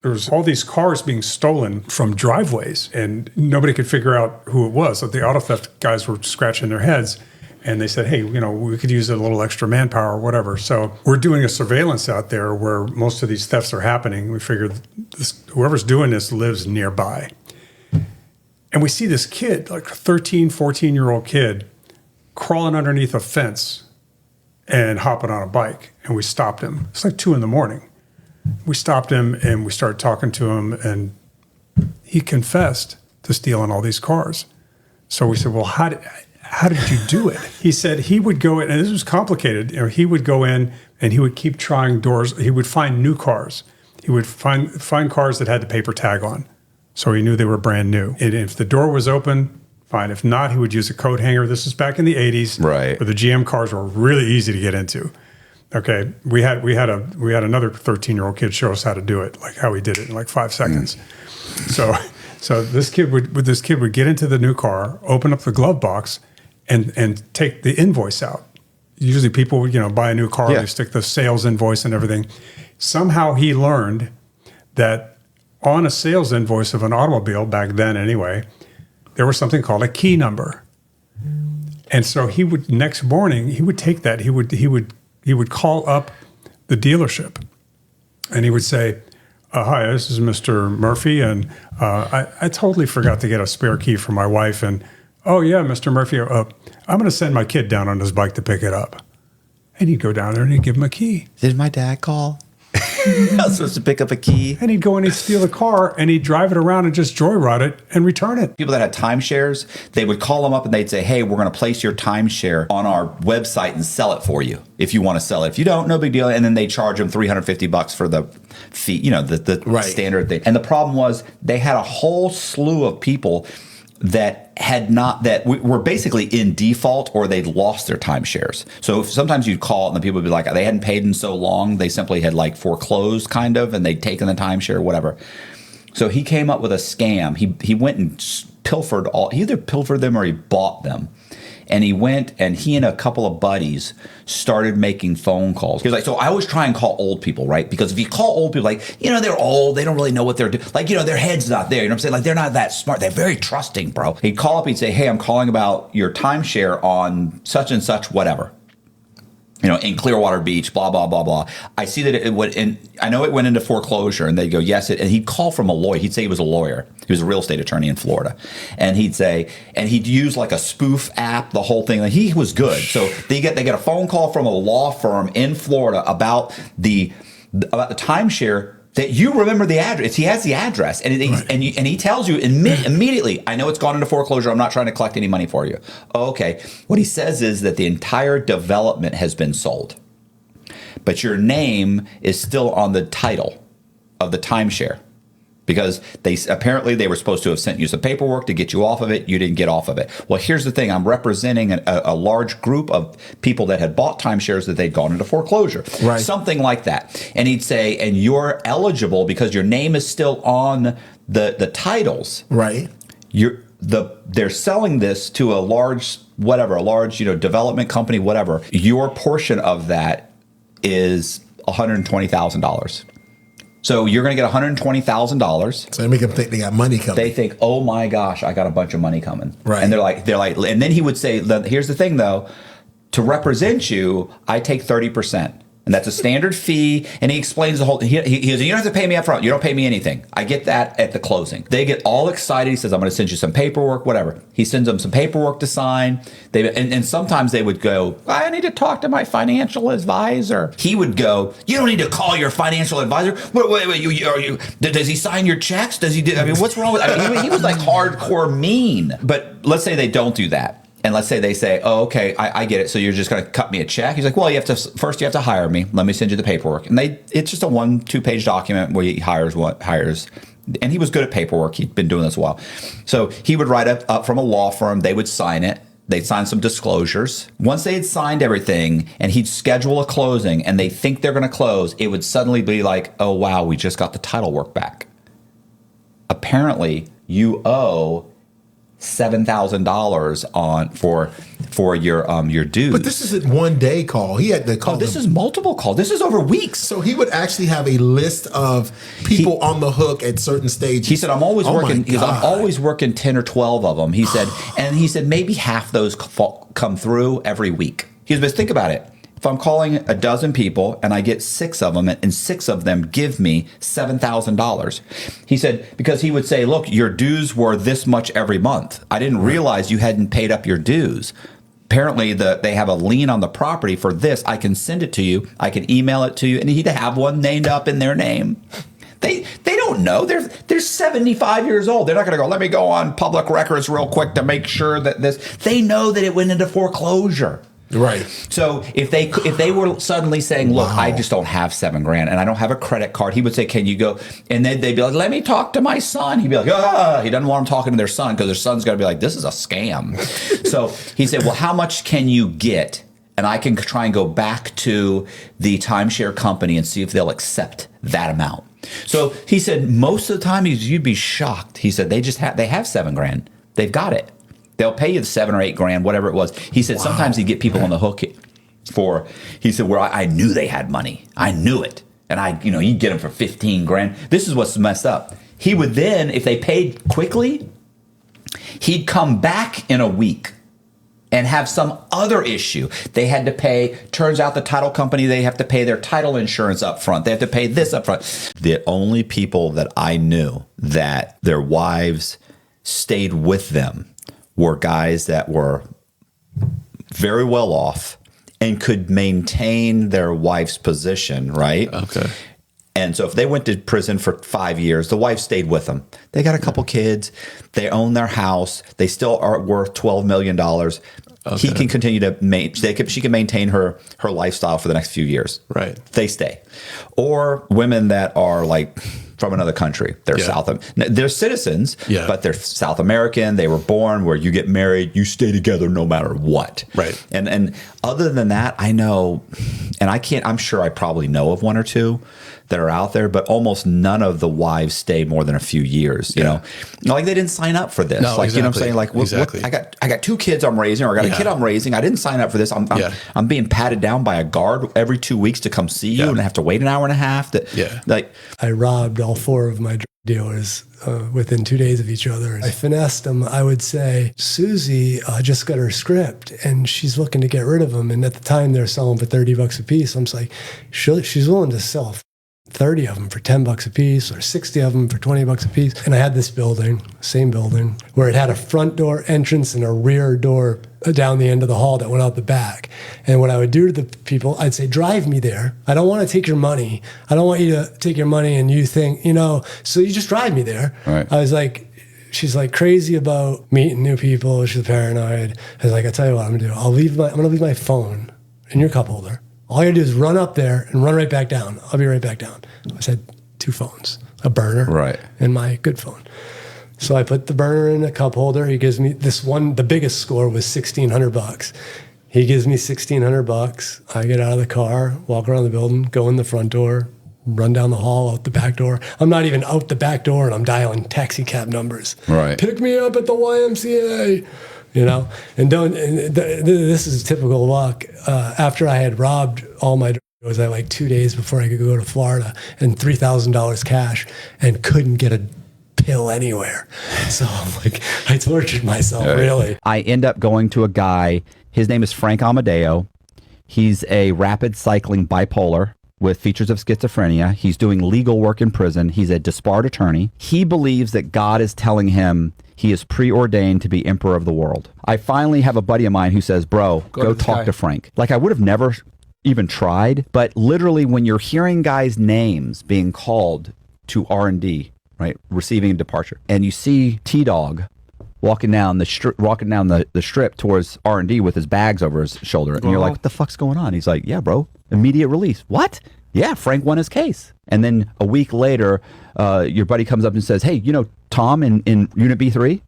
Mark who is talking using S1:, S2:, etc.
S1: There was all these cars being stolen from driveways, and nobody could figure out who it was. So the auto theft guys were scratching their heads, and they said, hey, we could use a little extra manpower or whatever. So we're doing a surveillance out there where most of these thefts are happening. We figured whoever's doing this lives nearby. And we see this kid, like a 13, 14-year-old kid, crawling underneath a fence and hopping on a bike. And we stopped him. It's like 2 a.m. We stopped him and we started talking to him, and he confessed to stealing all these cars. So we said, well, how did you do it? He said he would go in, and this was complicated. He would go in and he would keep trying doors. He would find new cars. He would find cars that had the paper tag on. So he knew they were brand new. And if the door was open, fine. If not, he would use a coat hanger. This was back in the 80s, right, where the GM cars were really easy to get into. Okay, we had another 13-year-old kid show us how to do it, like how he did it in like 5 seconds. So this kid would get into the new car, open up the glove box, and take the invoice out. Usually people would buy a new car, they stick the sales invoice and everything. Somehow he learned that on a sales invoice of an automobile back then anyway, there was something called a key number. And so next morning he would take that, he would call up the dealership, and he would say, hi, this is Mr. Murphy, and I totally forgot to get a spare key for my wife. And, oh, yeah, Mr. Murphy, I'm going to send my kid down on his bike to pick it up. And he'd go down there and he'd give him a key.
S2: Did my dad call? I was supposed to pick up a key.
S1: And he'd go and he'd steal a car and he'd drive it around and just joyride it and return it.
S2: People that had timeshares, they would call them up and they'd say, hey, we're going to place your timeshare on our website and sell it for you if you want to sell it. If you don't, no big deal. And then they charge them $350 for the fee, the standard thing. And the problem was they had a whole slew of people that were basically in default, or they'd lost their timeshares. So sometimes you'd call and the people would be like, they hadn't paid in so long, they simply had like foreclosed kind of, and they'd taken the timeshare or whatever. So he came up with a scam. He went and he either pilfered them or he bought them. And he went and he and a couple of buddies started making phone calls. He was like, so I always try and call old people, right? Because if you call old people, like, they're old, they don't really know what they're doing. Like, their head's not there. You know what I'm saying? Like, they're not that smart. They're very trusting, bro. He'd call up, he'd say, hey, I'm calling about your timeshare on such and such, whatever. In Clearwater Beach, blah, blah, blah, blah. I see that it went in, I know it went into foreclosure, and they'd go, yes. And he'd call from a lawyer. He'd say he was a lawyer. He was a real estate attorney in Florida. And he'd say, and he'd use like a spoof app, the whole thing. Like, he was good. So they get a phone call from a law firm in Florida about the timeshare that you remember the address. He has the address, and he tells you immediately, I know it's gone into foreclosure. I'm not trying to collect any money for you. Okay. What he says is that the entire development has been sold, but your name is still on the title of the timeshare, because they were supposed to have sent you some paperwork to get you off of it. You didn't get off of it. Well, here's the thing. I'm representing a large group of people that had bought timeshares that they'd gone into foreclosure. Right. Something like that. And he'd say, and you're eligible because your name is still on the titles.
S3: Right.
S2: They're selling this to a large development company, whatever. Your portion of that is $120,000. So you're going to get $120,000.
S3: So they make them think they got money coming.
S2: They think, oh my gosh, I got a bunch of money coming.
S3: Right.
S2: And they're like, and then he would say, here's the thing though, to represent you, I take 30%. And that's a standard fee. And he explains the whole, he goes, you don't have to pay me up front. You don't pay me anything. I get that at the closing. They get all excited. He says, I'm going to send you some paperwork, whatever. He sends them some paperwork to sign. And sometimes they would go, I need to talk to my financial advisor. He would go, you don't need to call your financial advisor. Wait, does he sign your checks? Does he do, what's wrong with, he was like hardcore mean. But let's say they don't do that. And let's say they say, oh, okay, I get it. So you're just going to cut me a check? He's like, well, you have to hire me. Let me send you the paperwork. And it's just a 1-2 page document where he hires. And he was good at paperwork. He'd been doing this a while. So he would write up from a law firm. They would sign it. They'd sign some disclosures. Once they had signed everything and he'd schedule a closing and they think they're going to close, it would suddenly be like, oh, wow, we just got the title work back. Apparently, you owe $7,000 on for your dues.
S3: But this isn't one day call. He had to call.
S2: Oh, this is multiple calls. This is over weeks.
S3: So he would actually have a list of people on the hook at certain stages.
S2: He said, I'm always working. He goes, I'm always working 10 or 12 of them. He said, and he said maybe half those come through every week. He goes, but think about it. If I'm calling a dozen people and I get 6 of them and 6 of them give me $7,000, he said, because he would say, look, your dues were this much every month. I didn't realize you hadn't paid up your dues. Apparently, they have a lien on the property for this. I can send it to you. I can email it to you. And he'd have one named up in their name. They don't know. They're 75 years old. They're not going to go, let me go on public records real quick to make sure that this. They know that it went into foreclosure.
S3: Right.
S2: So if they were suddenly saying, look, I just don't have $7,000 and I don't have a credit card, he would say, can you go? And then they'd be like, let me talk to my son. He'd be like, he doesn't want them talking to their son because their son's going to be like, this is a scam. So he said, well, how much can you get? And I can try and go back to the timeshare company and see if they'll accept that amount. So he said, most of the time, you'd be shocked. He said, they have $7,000. They've got it. They'll pay you the $7,000 or $8,000, whatever it was. He said sometimes he'd get people on the hook he said, where I knew they had money. I knew it. And you'd get them for $15,000. This is what's messed up. He would then, if they paid quickly, he'd come back in a week and have some other issue. They had to pay, turns out the title company, they have to pay their title insurance up front. They have to pay this up front. The only people that I knew that their wives stayed with them were guys that were very well off and could maintain their wife's position, right?
S4: Okay.
S2: And so if they went to prison for 5 years, the wife stayed with them. They got a couple kids. They own their house. They still are worth $12 million. Okay. He can continue to she can maintain her lifestyle for the next few years.
S4: Right.
S2: They stay. Or women that are like from another country. They're citizens, but they're South American. They were born where you get married, you stay together no matter what.
S4: Right.
S2: And other than that, I know, and I'm sure I probably know of one or two that are out there, but almost none of the wives stay more than a few years. You know, like they didn't sign up for this.
S4: No,
S2: like, you know what I'm saying? Like,
S4: exactly.
S2: I got 2 kids I'm raising, or I got a kid I'm raising. I didn't sign up for this. I'm being patted down by a guard every 2 weeks to come see you, and I have to wait an hour and a half.
S5: I robbed all 4 of my drug dealers within 2 days of each other. I finessed them. I would say, Susie just got her script and she's looking to get rid of them. And at the time they're selling for $30 a piece. I'm just like, she's willing to sell 30 of them for $10 a piece or 60 of them for $20 a piece. And I had this building, same building, where it had a front door entrance and a rear door down the end of the hall that went out the back. And what I would do to the people, I'd say, drive me there. I don't want to take your money. I don't want you to take your money and you think, so you just drive me there.
S2: Right.
S5: I was like, she's like crazy about meeting new people. She's paranoid. I was like, I'll tell you what I'm going to do. I'm going to leave my phone in your cup holder. All you gotta do is run up there and run right back down. I'll be right back down. I said 2 phones, a burner and my good phone. So I put the burner in a cup holder. He gives me this one, the biggest score was $1,600. He gives me $1,600. I get out of the car, walk around the building, go in the front door, run down the hall, out the back door. I'm not even out the back door and I'm dialing taxi cab numbers.
S2: Right.
S5: Pick me up at the YMCA. This is typical luck. After I had robbed all my drugs, it was like 2 days before I could go to Florida and $3,000 cash and couldn't get a pill anywhere. So I'm like, I tortured myself, really.
S2: I end up going to a guy, his name is Frank Amadeo. He's a rapid cycling bipolar with features of schizophrenia. He's doing legal work in prison. He's a disbarred attorney. He believes that God is telling him he is preordained to be emperor of the world. I finally have a buddy of mine who says, bro, go talk to Frank. Like, I would have never even tried, but literally when you're hearing guys' names being called to R&D, right, receiving a departure, and you see T-Dog walking down the strip towards R&D with his bags over his shoulder, and you're like, what the fuck's going on? He's like, yeah, bro, immediate release. What? Yeah, Frank won his case. And then a week later, your buddy comes up and says, hey, Tom in Unit B3?